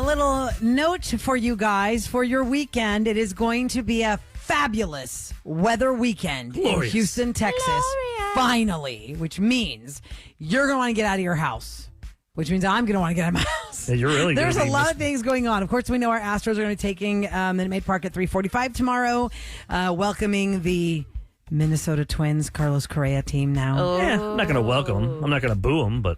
little note for you guys for your weekend. It is going to be a fabulous weather weekend in Houston, Texas. Glorious. Finally, which means you're going to want to get out of your house. Which means I'm going to want to get out of my house. Yeah, you're really There's a lot of things going on. Of course, we know our Astros are going to be taking Minute Maid Park at 3:45 tomorrow, welcoming the Minnesota Twins, Carlos Correa team now. Oh. Yeah, I'm not going to welcome them. I'm not going to boo them, but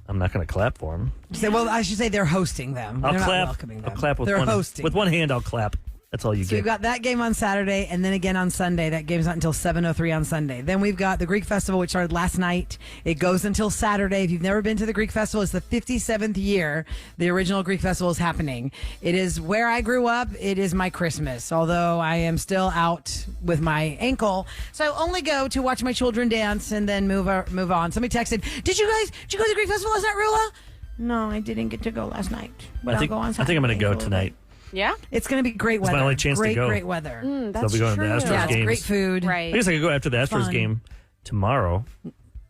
I'm not going to clap for them. Well, I should say they're hosting them. They're not welcoming them. I'll clap with hosting. With one hand, I'll clap. That's all you get. So we've got that game on Saturday, and then again on Sunday. That game's not until 7:03 on Sunday. Then we've got the Greek Festival, which started last night. It goes until Saturday. If you've never been to the Greek Festival, it's the 57th year the original Greek Festival is happening. It is where I grew up. It is my Christmas, although I am still out with my ankle. So I only go to watch my children dance and then move on. Somebody texted, Did you go to the Greek Festival last night, Roula? No, I didn't get to go last night, but I'll go on Saturday. I think I'm going to go tonight. Yeah? It's going to be great weather. It's my only chance to go. Great weather. That's I'll be going true. to the Astros Yeah, games. it's great food. Right. I guess I could go after the Astros game tomorrow.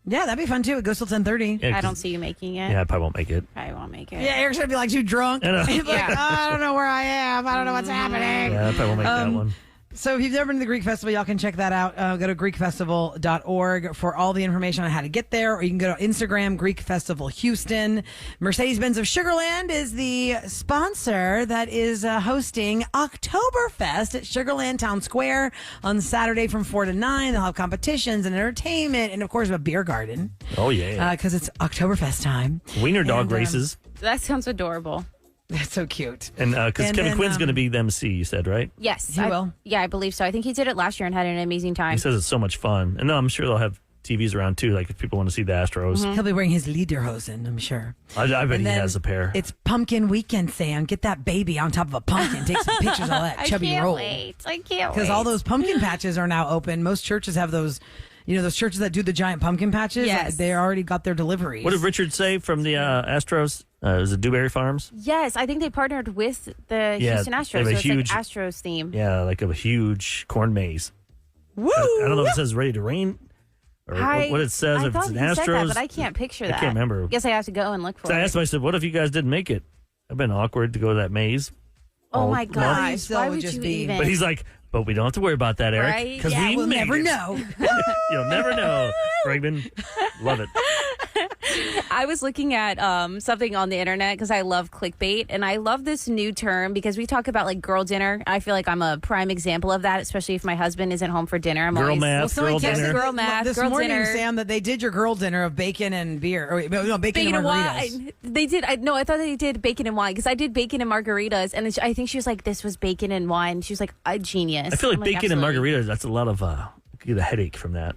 Yeah, that'd be fun too. It goes till 10:30. Yeah, I don't see you making it. Yeah, I probably won't make it. I won't make it. Yeah, Eric's gonna be like too drunk. He's like, I don't know where I am. I don't know what's happening. Yeah, I probably won't make that one. So if you've never been to the Greek Festival, y'all can check that out. Go to GreekFestival.org for all the information on how to get there, or you can go to Instagram, Greek Festival Houston. Mercedes-Benz of Sugar Land is the sponsor that is hosting Oktoberfest at Sugar Land Town Square on Saturday from 4 to 9. They'll have competitions and entertainment and, of course, a beer garden. Oh, yeah. Because it's Oktoberfest time. Wiener dog races. That sounds adorable. That's so cute. And because Kevin Quinn's going to be the MC, you said, right? Yes. He will. Yeah, I believe so. I think he did it last year and had an amazing time. He says it's so much fun. And I'm sure they'll have TVs around, too, like if people want to see the Astros. He'll be wearing his Lederhosen, I'm sure. I bet he has a pair. It's Pumpkin Weekend, Sam. Get that baby on top of a pumpkin. Take some pictures of that chubby roll. I can't wait. Because all those pumpkin patches are now open. Most churches have those, those churches that do the giant pumpkin patches. Yes. They already got their deliveries. What did Richard say from the Astros? Was it Dewberry Farms? Yes, I think they partnered with the Houston Astros. They have So a it's huge like Astros theme. Yeah, like a huge corn maze. Woo! I don't know if it says ready to rain or what it says. I If thought it's an he Astros. said that, but I can't picture that. I can't remember. Guess I have to go and look for So I it. asked him, I said, what if you guys didn't make it? I've been awkward to go to that maze. Oh my month. gosh! Still Why would would just you be- even? But he's like, but we don't have to worry about that, Eric. Right? Because Yeah, we'll made never it. know. You'll never know, Bregman. Love it. I was looking at something on the internet because I love clickbait, and I love this new term because we talk about like girl dinner. I feel like I'm a prime example of that, especially if my husband isn't home for dinner. I'm Girl always math, Somebody girl texted dinner. Girl math, this girl morning, dinner. Sam, that they did your girl dinner of bacon and beer. Or, no, bacon and and margaritas. wine. They did. I thought they did bacon and wine because I did bacon and margaritas, and I think she was like, "This was bacon and wine." She was like, "A genius." I feel like I'm bacon and absolutely. margaritas, that's a lot of, you get a headache from that.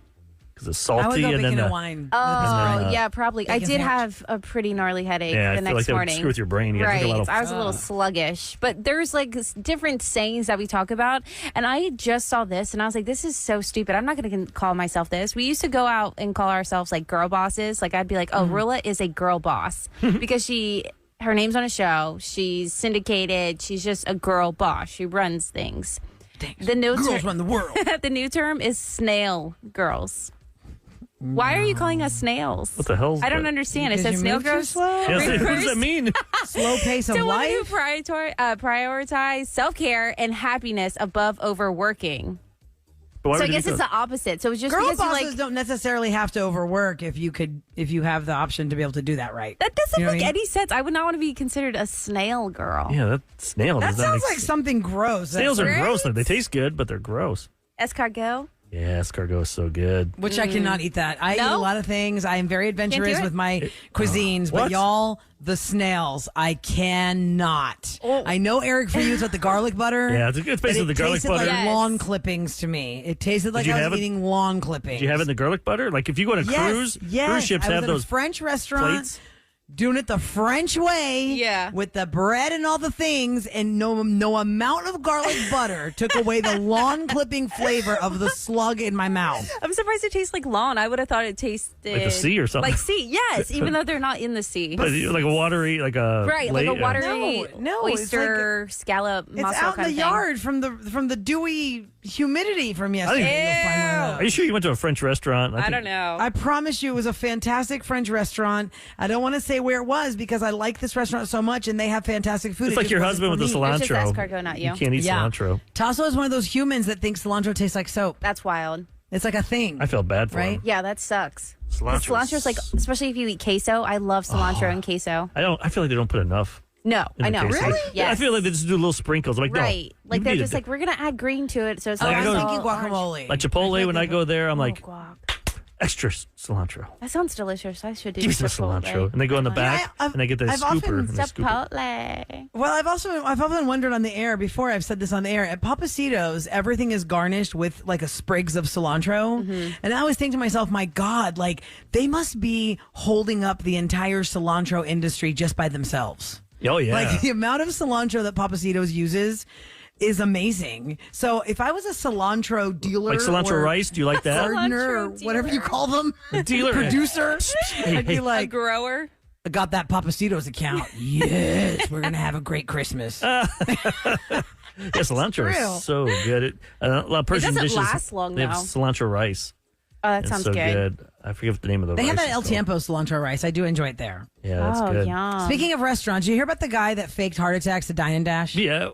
Because it's I would salty go and bacon then and the, wine. Oh, yeah, probably. I bacon did sandwich. have a pretty gnarly headache Yeah, I the feel next like that would morning. screw with your brain. You gotta right. drink a lot of- I was a little sluggish. But there's like different sayings that we talk about. And I just saw this and I was like, this is so stupid. I'm not going to call myself this. We used to go out and call ourselves like girl bosses. Like I'd be like, oh, Roula is a girl boss because her name's on a show. She's syndicated. She's just a girl boss. She runs things. The new Girls run the world. the new term is snail girls. Why are you calling us snails? What the hell? I don't understand. It Because says you snail move too girls. slow? Yeah, what does that mean? Slow pace of To women who life. prioritize self-care and happiness above overworking. But why So I would you guess do it's that? the opposite. So it's just Girl because you bosses like don't necessarily have to overwork if you have the option to be able to do that right. that doesn't You know what make I mean? any sense. I would not want to be considered a snail girl. Yeah, that snail. That does not sounds make like something gross. Snails are Right? gross. Like, they taste good, but they're gross. Escargot. Yeah, escargot is so good. Which I cannot eat that. I eat a No? lot of things. I am very adventurous it? with my cuisines, what? but y'all, the snails, I cannot. Oh. I know, Eric, for you, it's with the garlic butter. Yeah, it's basically but it the garlic tasted butter. like Yes. lawn clippings to me. It tasted like you I have was it? eating lawn clippings. Do you have it in the garlic butter? Like if you go on a cruise, cruise ships I was have at those a French restaurant. plates. Doing it the French way, Yeah. with the bread and all the things, and no amount of garlic butter took away the lawn clipping flavor of the slug in my mouth. I'm surprised it tastes like lawn. I would have thought it tasted Like the sea or something. Like sea, yes. Even though they're not in the sea. But like a watery, like a Right, like a watery No, it's oyster, scallop, It's mussel out in kind the of yard from the dewy humidity from yesterday. You'll find one of Are those. you sure you went to a French restaurant? I don't know. I promise you, it was a fantastic French restaurant. I don't want to say say where it was because I like this restaurant so much and they have fantastic food. It's like your husband with the cilantro. It's just escargot, not you. You can't eat cilantro. Tasso is one of those humans that thinks cilantro tastes like soap. That's wild. It's like a thing. I felt bad for right? him. Yeah, that sucks. Cilantro's Like, especially if you eat queso. I love cilantro and queso. I feel like they don't put enough. No, I know. Queso. Really? Yeah, I feel like they just do little sprinkles. I'm like, right. No, Like they're just like, we're gonna add green to it, so it's I like was go- thinking guacamole. like Chipotle. When I go there, I'm like, guac. extra cilantro. That sounds delicious. I should do Give me some Chipotle. cilantro, and they go in the back, I've- and I get the I've scooper. often- and they scoop it. Chipotle. Well, I've often wondered on the air before. I've said this on the air at Papacitos. Everything is garnished with like a sprigs of cilantro, and I always think to myself, "My God, like they must be holding up the entire cilantro industry just by themselves." Oh yeah, Like the amount of cilantro that Papacitos uses is amazing. So if I was a cilantro dealer, like cilantro or rice. Do you like that? gardener, or Cilantro whatever you dealer. call them, Dealer. producer, I'd be A like, grower. I got that Papacitos account. Yes, we're gonna have a great Christmas. Yeah, cilantro true. is so good. A lot of Persian doesn't dishes, last long, they have though. cilantro rice. Oh, that It's sounds so good. I forget what the name of the They rice have that is El called. Tiempo cilantro rice. I do enjoy it there. Yeah, that's Oh, good. yum. Speaking of restaurants, you hear about the guy that faked heart attacks to Dine and Dash? Yeah.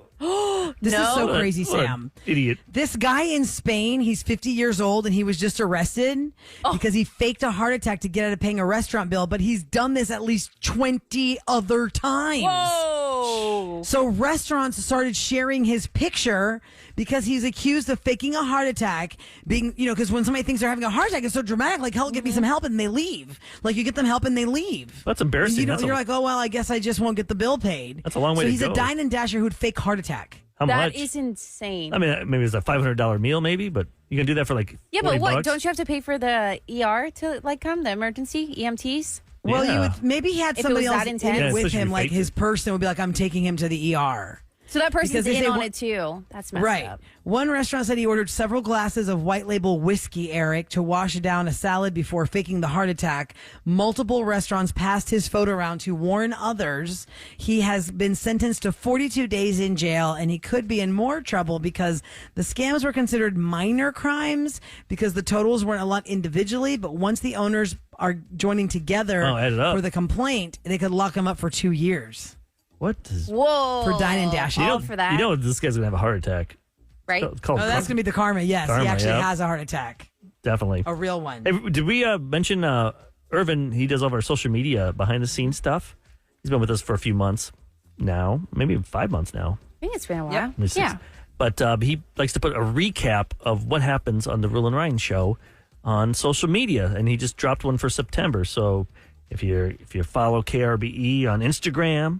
This is so What a- crazy, what a Sam. Idiot. This guy in Spain, he's 50 years old and he was just arrested because he faked a heart attack to get out of paying a restaurant bill, but he's done this at least 20 other times. Whoa. So restaurants started sharing his picture because he's accused of faking a heart attack, being, because when somebody thinks they're having a heart attack, it's so dramatic, like, hell, get me some help, and they leave. Like, you get them help and they leave. That's embarrassing. And That's you're a- like, oh, well, I guess I just won't get the bill paid. That's a long way so to he's go. a Dine and Dasher who'd fake heart attack. How That much? is insane. I mean, maybe it's a $500 meal, maybe, but you can do that for like Yeah, 40 but what? bucks? Don't you have to pay for the ER to come, the emergency EMTs? Well, Yeah. you would maybe he had If it somebody was else that in intense? it Yeah, with especially him, if you like faked his it. person would be like, I'm taking him to the ER. So that person's Because they in say on one- it too. That's messed Right. up. One restaurant said he ordered several glasses of white label whiskey, Eric, to wash down a salad before faking the heart attack. Multiple restaurants passed his photo around to warn others. He has been sentenced to 42 days in jail, and he could be in more trouble because the scams were considered minor crimes because the totals weren't a lot individually, but once the owners are joining together add it up. for the complaint, they could lock him up for 2 years. What does... Whoa. For Dine and Dash. All for that. You know this guy's going to have a heart attack. right? It's called Oh, that's going to be the karma. Yes, Karma, he actually yep. has a heart attack. Definitely. A real one. Hey, did we mention Irvin? He does all of our social media behind the scenes stuff. He's been with us for a few months now, maybe 5 months now. I think it's been a while. Yep. Maybe six. Yeah. But he likes to put a recap of what happens on the Roula and Ryan show on social media, and he just dropped one for September. So if you follow KRBE on Instagram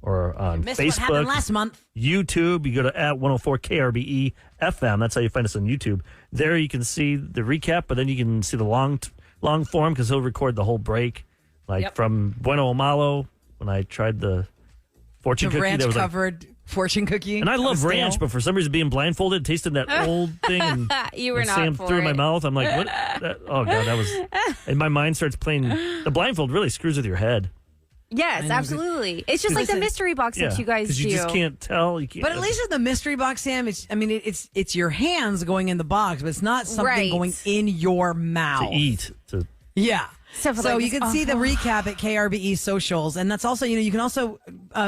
or on Missed what happened Facebook, last month. YouTube, you go to at 104 KRBE FM. That's how you find us on YouTube. There you can see the recap, but then you can see the long form because he'll record the whole break, like Yep. from Bueno Malo when I tried the fortune The cookie. ranch that was like, covered fortune cookie. and I That love was ranch, stale. but for some reason being blindfolded, tasting that old thing, and, You were and not Sam for threw it in my it. mouth. I'm like, what? Oh god, that was. And my mind starts playing. The blindfold really screws with your head. Yes, I know, absolutely. It's just like the Listen, mystery box that you guys because do. you just can't tell. You can't. But at least in the mystery box, Sam, it's your hands going in the box, but it's not something Right. going in your mouth. to eat. To Yeah. Stuff So like you this. can see the Oh. recap at KRBE socials, and that's also you can also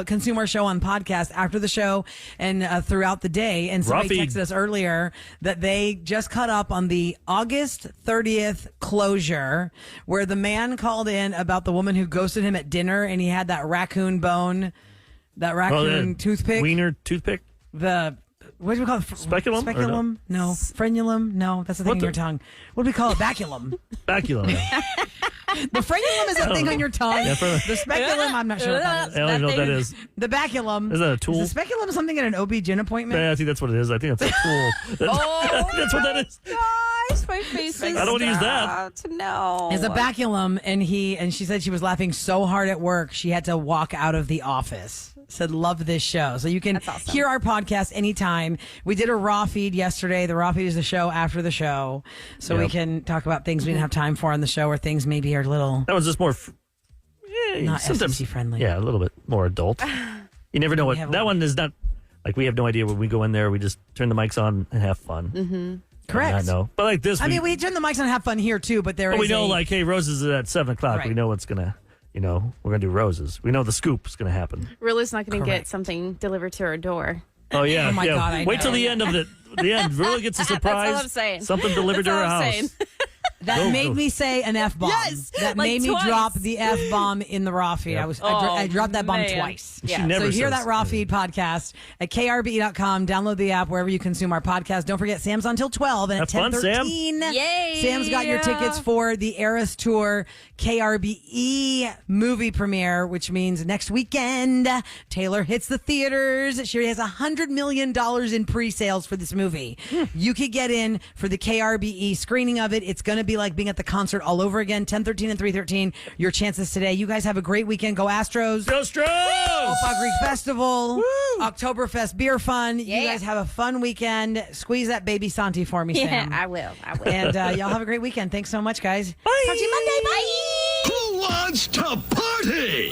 consume our show on podcast after the show and throughout the day. And somebody Rafi. texted us earlier that they just caught up on the August 30th closure, where the man called in about the woman who ghosted him at dinner, and he had that raccoon bone, that raccoon toothpick, wiener toothpick. the. What do we call it? Speculum? Or Speculum? No. Frenulum? No. That's the thing What in the- your tongue. What do we call it? Baculum. Baculum. The frenulum is that thing on your tongue. Yeah, for- The speculum, I'm not sure what that is. I don't even know what that is. The baculum. Is that a tool? Is the speculum something at an OB-GYN appointment? Yeah, I think that's what it is. I think that's a tool. That's what that is. Gosh, my face is I don't want to use that. No. It's a baculum, and she said she was laughing so hard at work she had to walk out of the office. Said love this show. So you can That's awesome. hear our podcast anytime. We did a raw feed yesterday. The raw feed is the show after the show, so we Yep. can talk about things we didn't have time for on the show, or things maybe are a little That was just more. not sometimes FCC friendly. Yeah, a little bit more adult. You never know what have a that little- one is. Not like we have no idea when we go in there. We just turn the mics on and have fun. Mm-hmm. Correct. I know, but like this, I mean, we turn the mics on and have fun here too, but there but is we know, a- like, hey, Rose is at 7:00. Right. We know what's gonna. we're going to do roses. We know the scoop is going to happen. Rilla's not going to get Correct. something delivered to her door. Oh, yeah. Oh, my yeah. God, I Wait till know. the end of the end. Rilla gets a surprise. That's all I'm saying. Something delivered That's to her all I'm house. saying. That Go, made go. me say an F-bomb. Yes, That like made me twice. drop the F-bomb in the raw feed. Yep. I dropped that bomb man. twice. She Yeah. never So hear says that raw anything. feed podcast at krbe.com. Download the app wherever you consume our podcast. Don't forget, Sam's on till 12 and Have at fun, Sam. 10:13. Yay. Sam's got your tickets for the Eras Tour KRBE movie premiere, which means next weekend, Taylor hits the theaters. She already has $100 million in pre-sales for this movie. You could get in for the KRBE screening of it. It's going to be like being at the concert all over again. 10:13 and 3:13. Your chances today. You guys have a great weekend. Go Astros. Go Astros! Opa Greek Festival, Oktoberfest Beer Fun. You Yeah. guys have a fun weekend. Squeeze that baby Santi for me, Yeah, Sam. I will. And y'all have a great weekend. Thanks so much, guys. Bye. Talk to you Monday. Bye. Who wants to party?